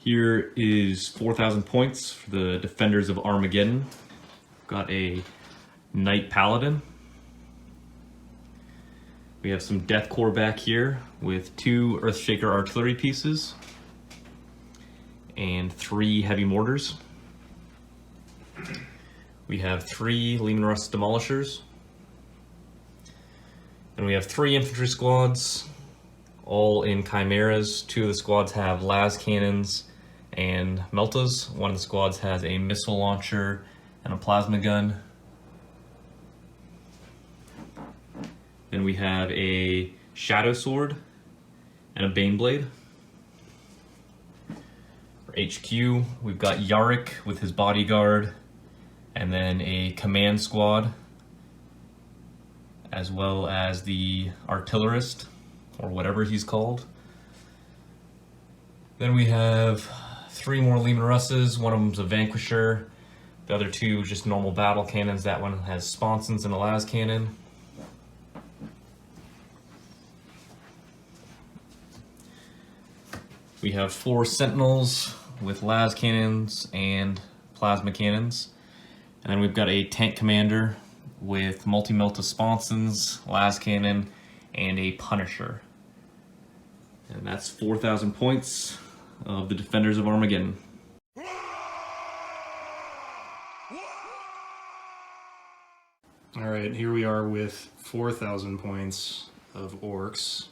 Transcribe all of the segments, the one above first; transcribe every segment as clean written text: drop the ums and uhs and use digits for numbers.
Here is 4,000 points for the Defenders of Armageddon. Got a Knight Paladin. We have some Death Corps back here with 2 Earthshaker artillery pieces and 3 heavy mortars. We have 3 Leman Russ demolishers. And we have 3 infantry squads, all in chimeras. 2 of the squads have las cannons and meltas. One of the squads has a missile launcher and a plasma gun. Then we have a shadow sword and a bane blade. For HQ, we've got Yarrick with his bodyguard, and then a command squad, as well as the artillerist, or whatever he's called. Then we have 3 more Leman Russes. One of them's a Vanquisher. The other 2 just normal battle cannons. That one has sponsons and a las cannon. We have 4 Sentinels with las cannons and plasma cannons. And then we've got a tank commander with multi-melta sponsons, las cannon, and a Punisher. And that's 4,000 points of the Defenders of Armageddon. Alright, here we are with 4,000 points of Orks.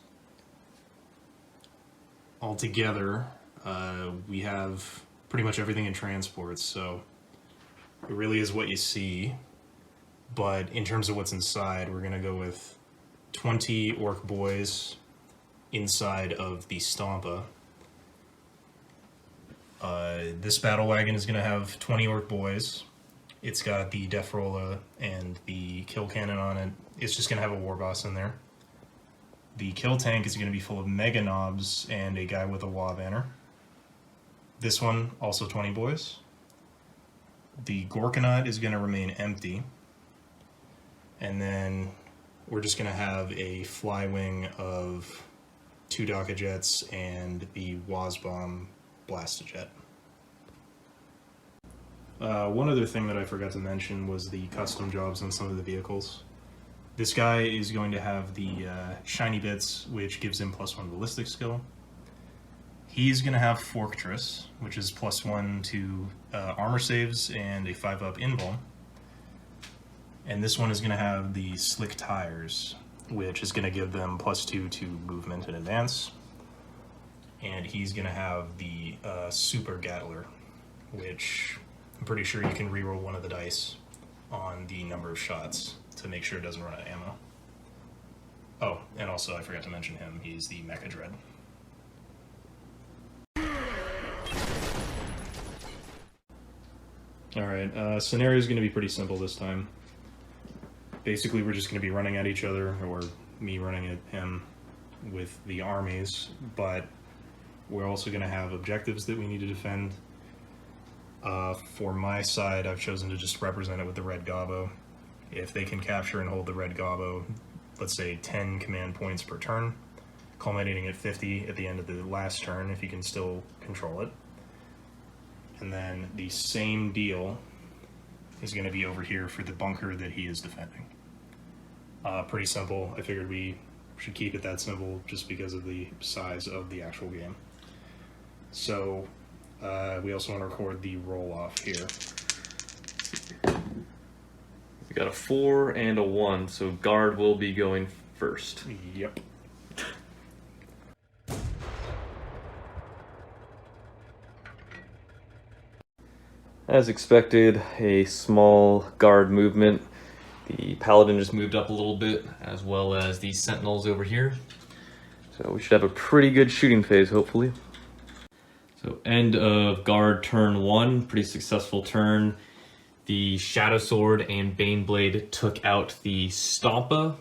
Altogether, we have pretty much everything in transports, so it really is what you see. But in terms of what's inside, we're going to go with 20 Ork boys inside of the Stompa. This battle wagon is going to have 20 Ork boys. It's got the Def Rolla and the kill cannon on it. It's just going to have a war boss in there. The kill tank is going to be full of mega knobs and a guy with a Wa banner. This one, also 20 boys. The Gorkanaut is going to remain empty. And then we're just going to have a fly wing of 2 Daka jets and the Wazbomb Blastojet. One other thing that I forgot to mention was the custom jobs on some of the vehicles. This guy is going to have the shiny bits, which gives him +1 ballistic skill. He's going to have Fortress, which is +1 to armor saves and a 5-up invuln. And this one is going to have the Slick Tires, which is going to give them +2 to movement and advance. And he's going to have the Super Gatler, which I'm pretty sure you can reroll one of the dice on the number of shots to make sure it doesn't run out of ammo. Oh, and also I forgot to mention him, he's the Mecha Dread. Alright, scenario is going to be pretty simple this time. Basically we're just going to be running at each other, or me running at him with the armies, but we're also going to have objectives that we need to defend. For my side, I've chosen to just represent it with the Red Gobbo. If they can capture and hold the Red Gobbo, let's say 10 command points per turn, culminating at 50 at the end of the last turn if you can still control it. And then the same deal is going to be over here for the bunker that he is defending. Pretty simple. I figured we should keep it that simple just because of the size of the actual game. So we also want to record the roll-off here. We got a 4 and a 1, so guard will be going first. Yep. As expected, a small guard movement. The Paladin just moved up a little bit, as well as the Sentinels over here. So we should have a pretty good shooting phase, hopefully. So end of guard turn 1, pretty successful turn. The Shadow Sword and Bane Blade took out the Stompa,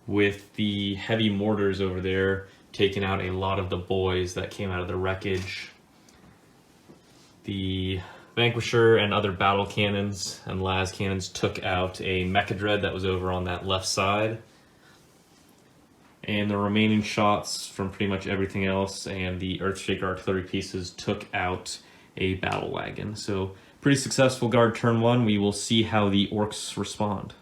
with the heavy mortars over there taking out a lot of the boys that came out of the wreckage. The Vanquisher and other battle cannons and las cannons took out a Mecha Dread that was over on that left side. and the remaining shots from pretty much everything else and the Earthshaker artillery pieces took out a battle wagon. So pretty successful guard turn 1. We will see how the Orks respond.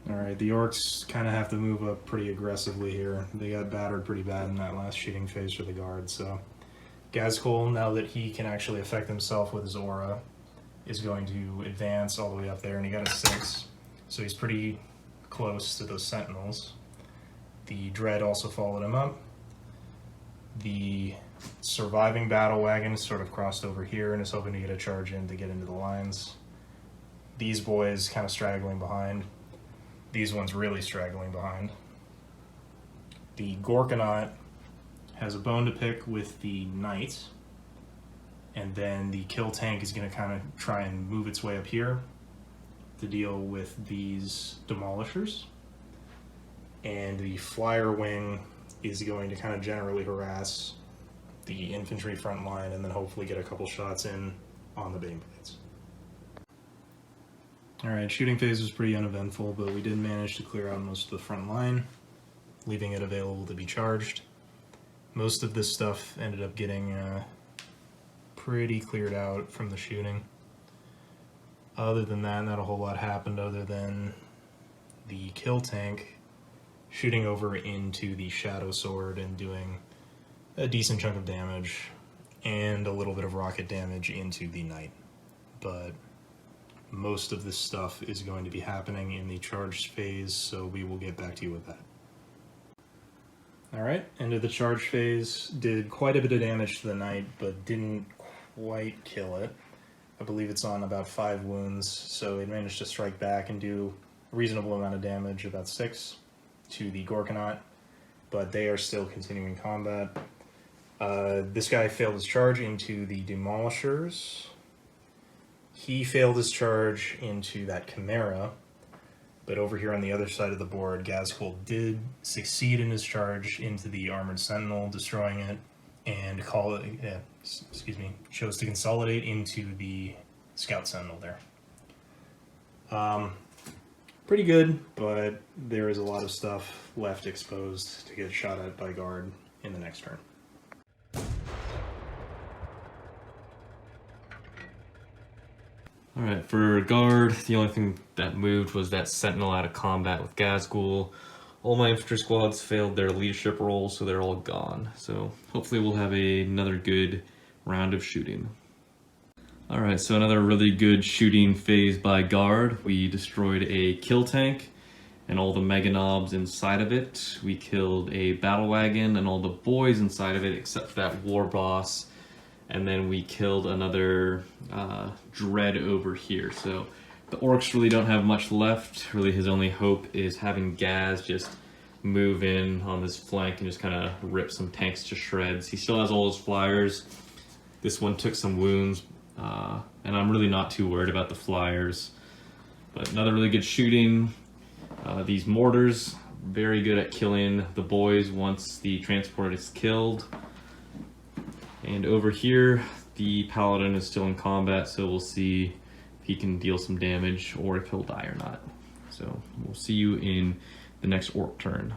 Alright, the Orks kind of have to move up pretty aggressively here. They got battered pretty bad in that last shooting phase for the guard, so Ghazghkull, now that he can actually affect himself with his aura, is going to advance all the way up there, and he got a 6, so he's pretty close to those sentinels. The Dread also followed him up. The surviving battle wagon sort of crossed over here and is hoping to get a charge in to get into the lines. These boys kind of straggling behind. These ones really straggling behind. The Gorkanaut has a bone to pick with the Knight, and then the kill tank is going to kind of try and move its way up here to deal with these demolishers. And the flyer wing is going to kind of generally harass the infantry front line and then hopefully get a couple shots in on the Baneblades. Alright, shooting phase was pretty uneventful, but we did manage to clear out most of the front line, leaving it available to be charged. Most of this stuff ended up getting pretty cleared out from the shooting. Other than that, not a whole lot happened other than the kill tank shooting over into the Shadow Sword and doing a decent chunk of damage and a little bit of rocket damage into the Knight. But most of this stuff is going to be happening in the charged phase, so we will get back to you with that. Alright, end of the charge phase. Did quite a bit of damage to the Knight, but didn't quite kill it. I believe it's on about 5 wounds, so it managed to strike back and do a reasonable amount of damage, about 6, to the Gorkanaut, but they are still continuing combat. This guy failed his charge into the Demolishers. He failed his charge into that Chimera, but over here on the other side of the board, Ghazghkull did succeed in his charge into the Armored Sentinel, destroying it, and chose to consolidate into the Scout Sentinel there. Pretty good, but there is a lot of stuff left exposed to get shot at by guard in the next turn. Alright, for guard, the only thing that moved was that Sentinel out of combat with Ghazghkull. All my infantry squads failed their leadership roles, so they're all gone. So hopefully we'll have another good round of shooting. Alright, so another really good shooting phase by guard. We destroyed a kill tank and all the mega knobs inside of it. We killed a battle wagon and all the boys inside of it except for that war boss. And then we killed another Dread over here. So the Orks really don't have much left. Really his only hope is having Gaz just move in on this flank and just kind of rip some tanks to shreds. He still has all his flyers. This one took some wounds, and I'm really not too worried about the flyers. But another really good shooting. These mortars, very good at killing the boys once the transport is killed. And over here, the Paladin is still in combat, so we'll see if he can deal some damage or if he'll die or not. So we'll see you in the next Ork turn.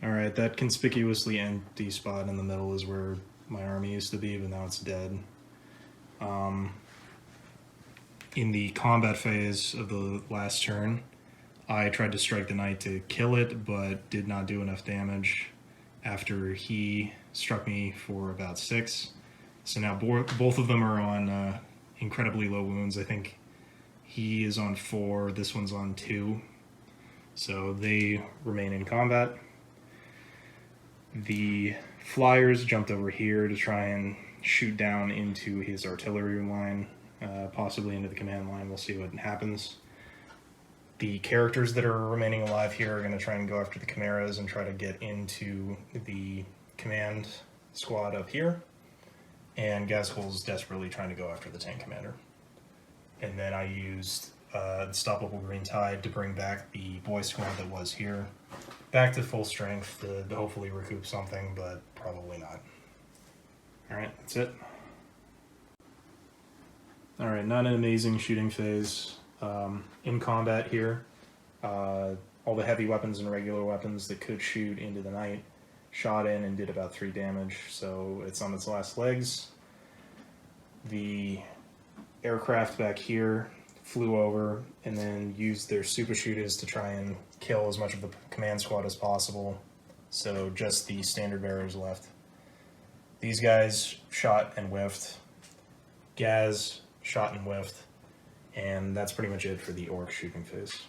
Alright, that conspicuously empty spot in the middle is where my army used to be, but now it's dead. In the combat phase of the last turn, I tried to strike the Knight to kill it, but did not do enough damage after he struck me for about 6. So now both of them are on incredibly low wounds. I think he is on 4, this one's on 2. So they remain in combat. The Flyers jumped over here to try and shoot down into his artillery line, possibly into the command line. We'll see what happens. The characters that are remaining alive here are going to try and go after the Chimeras and try to get into the command squad up here. And Ghazghkull's desperately trying to go after the tank commander. And then I used Unstoppable Green Tide to bring back the boy squad that was here back to full strength to hopefully recoup something, but probably not. Alright, that's it. Alright, not an amazing shooting phase. In combat here, all the heavy weapons and regular weapons that could shoot into the night shot in and did about 3 damage, so it's on its last legs. The aircraft back here flew over and then used their super shooters to try and kill as much of the command squad as possible, so just the standard bearers left. These guys shot and whiffed. Gaz shot and whiffed. And that's pretty much it for the Orc shooting phase.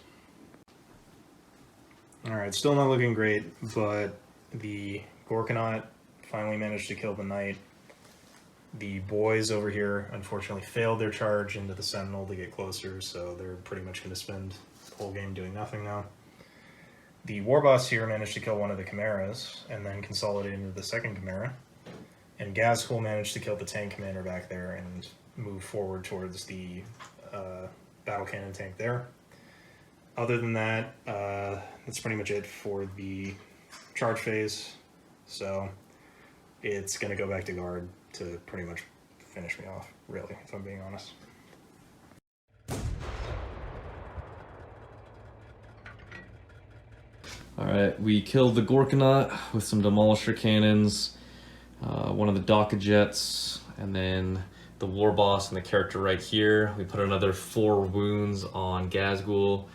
Alright, still not looking great, but the Gorkanaut finally managed to kill the knight. The boys over here unfortunately failed their charge into the Sentinel to get closer, so they're pretty much going to spend the whole game doing nothing now. The Warboss here managed to kill one of the Chimeras, and then consolidate into the second Chimera. And Ghazghkull managed to kill the tank commander back there and move forward towards the battle cannon tank there. Other than that, that's pretty much it for the charge phase. So it's going to go back to guard to pretty much finish me off, really, if I'm being honest. Alright, we killed the Gorkanaut with some Demolisher cannons, one of the Daka jets, and then the war boss and the character right here. We put another 4 wounds on Ghazghkull,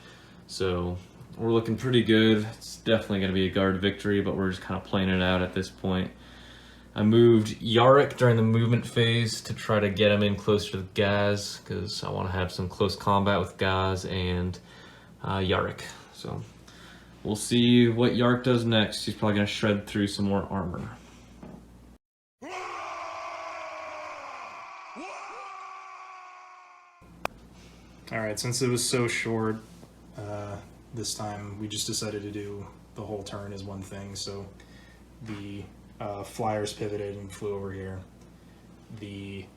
so we're looking pretty good. It's definitely going to be a guard victory, but we're just kind of playing it out at this point. I moved Yarrick during the movement phase to try to get him in closer to Gaz, because I want to have some close combat with Gaz and Yarrick. So we'll see what Yarrick does next. He's probably going to shred through some more armor. Alright, since it was so short, this time we just decided to do the whole turn as one thing, so the flyers pivoted and flew over here. They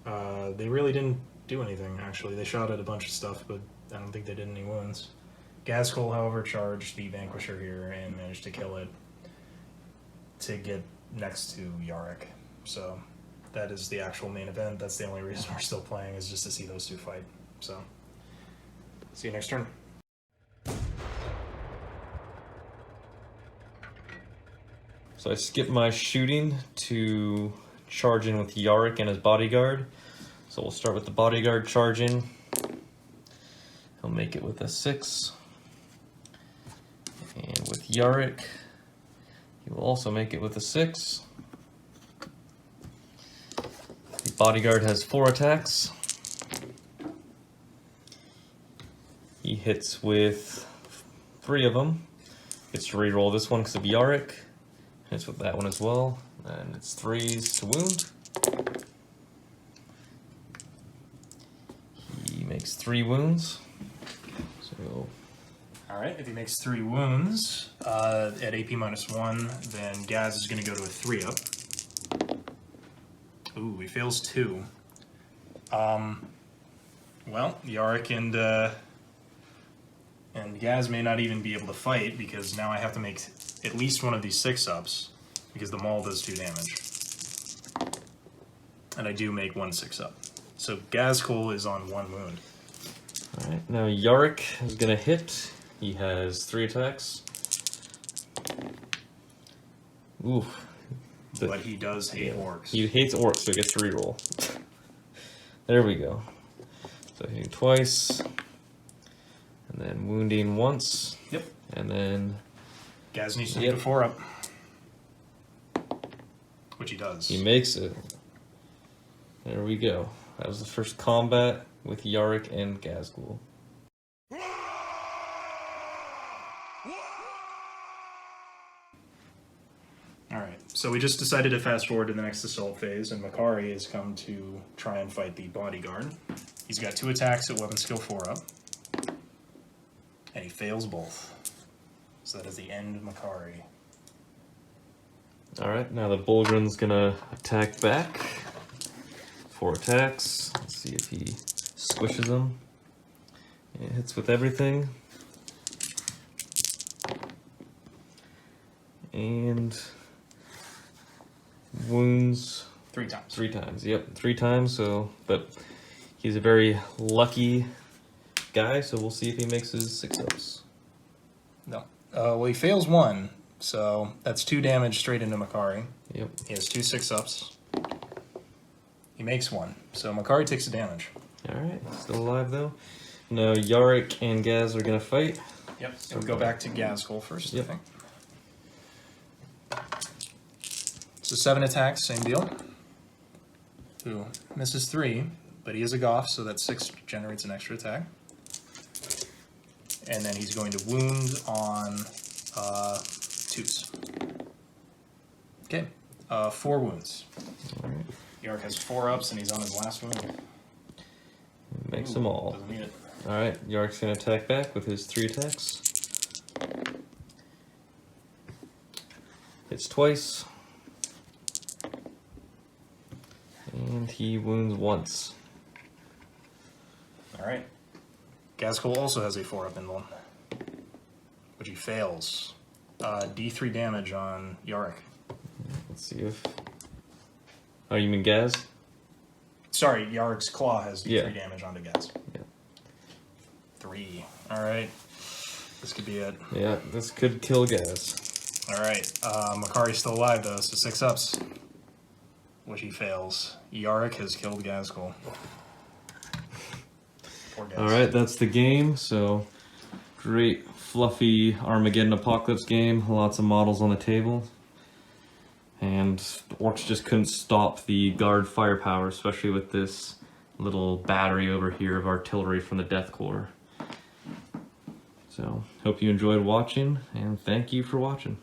really didn't do anything, actually. They shot at a bunch of stuff, but I don't think they did any wounds. Ghazghkull, however, charged the Vanquisher here and managed to kill it to get next to Yarrick. So that is the actual main event. That's the only reason we're still playing, is just to see those two fight. So, see you next turn. So I skipped my shooting to charge in with Yarrick and his bodyguard. So we'll start with the bodyguard charging. He'll make it with a 6. And with Yarrick, he will also make it with a 6. The bodyguard has 4 attacks. He hits with 3 of them. Gets to reroll this one because of Yarrick. Hits with that one as well. And it's 3s to wound. He makes 3 wounds. So Alright, if he makes 3 wounds at AP -1, then Gaz is going to go to a 3-up. Ooh, he fails 2. Well, Yarrick and Gaz may not even be able to fight, because now I have to make at least one of these 6-ups, because the maul does 2 damage. And I do make 1 6-up. So Ghazghkull is on 1 wound. alright, now Yarrick is gonna hit. He has 3 attacks. Ooh. But he does hate orcs. He hates orcs, so he gets to reroll. There we go. So hitting twice. And then wounding once. Yep. And then Gaz needs to make a 4-up. Which he does. he makes it. There we go. That was the first combat with Yarrick and Ghazghkull. Alright, so we just decided to fast forward to the next assault phase, and Makari has come to try and fight the bodyguard. He's got 2 attacks at weapon skill 4-up. And he fails both. So that is the end of Makari. Alright, now the Bulgrin's gonna attack back. 4 attacks. Let's see if he squishes them. It hits with everything. And wounds 3 times. 3 times. Yep, 3 times. So, but he's a very lucky guy. So we'll see if he makes his 6-ups. No. Well, he fails 1, so that's 2 damage straight into Makari. Yep. He has 2 6-ups. He makes 1, so Makari takes the damage. All right, still alive though. Now Yarrick and Gaz are gonna fight. Yep. So we go back to Ghazghkull first, Yep. I think. So 7 attacks, same deal. Who misses 3, but he is a Goth, so that 6 generates an extra attack. And then he's going to wound on 2s. Okay, 4 wounds. All right, Yarrick has 4 ups, and he's on his last wound. makes Ooh, them all. Doesn't need it. All right, Yarrick's gonna attack back with his 3 attacks. Hits twice. And he wounds once. All right. Ghazghkull also has a 4-up invuln, which he fails. D3 damage on Yarrick. Let's see if... Oh, you mean Gaz? Sorry, Yarrick's claw has D3 Yeah. damage onto Gaz. Yeah. 3. All right. This could be it. Yeah, this could kill Gaz. All right. Makari's still alive, though, so 6 ups, which he fails. Yarrick has killed Ghazghkull. Poor Gaz. All right, that's the game. So, great, fluffy Armageddon Apocalypse game. Lots of models on the table. And the Orks just couldn't stop the guard firepower, especially with this little battery over here of artillery from the Death Corps. So, hope you enjoyed watching, and thank you for watching.